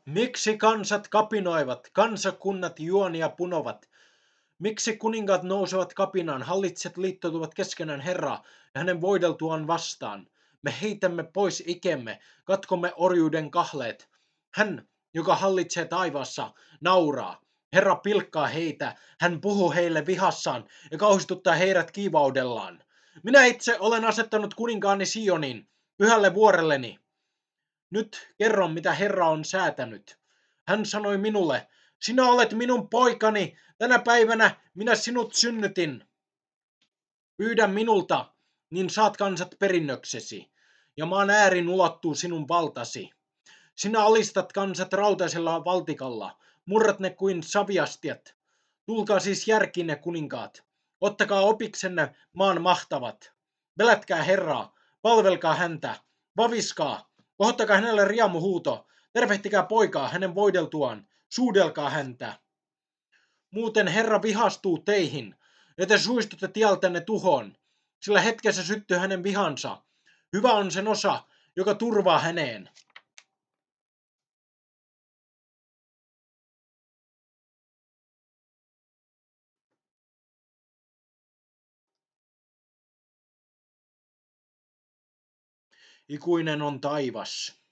Miksi kansat kapinoivat, kansakunnat juonia punovat? Miksi kuningaat nousevat kapinaan, hallitsijat liittoutuvat keskenään Herraa ja hänen voideltuaan vastaan? Me heitämme pois ikemme, katkomme orjuuden kahleet. Hän, joka hallitsee taivaassa, nauraa. Herra pilkkaa heitä, hän puhuu heille vihassaan ja kauhistuttaa heidät kiivaudellaan. Minä itse olen asettanut kuninkaani Sionin, pyhälle vuorelleni. Nyt kerron, mitä Herra on säätänyt. Hän sanoi minulle, sinä olet minun poikani, tänä päivänä minä sinut synnytin. Pyydä minulta, niin saat kansat perinnöksesi, ja maan äärin ulottuu sinun valtasi. Sinä alistat kansat rautaisella valtikalla, murrat ne kuin saviastiat. Tulkaa siis järkiinne kuninkaat, ottakaa opiksenne maan mahtavat. Pelätkää Herraa, palvelkaa häntä, vaviskaa, kohottakaa hänelle riemuhuuto, tervehtikää poikaa hänen voideltuaan, suudelkaa häntä. Muuten Herra vihastuu teihin, ja te suistutte tieltänne tuhoon, sillä hetkessä syttyy hänen vihansa. Hyvä on sen osa, joka turvaa häneen. Ikuinen on taivas.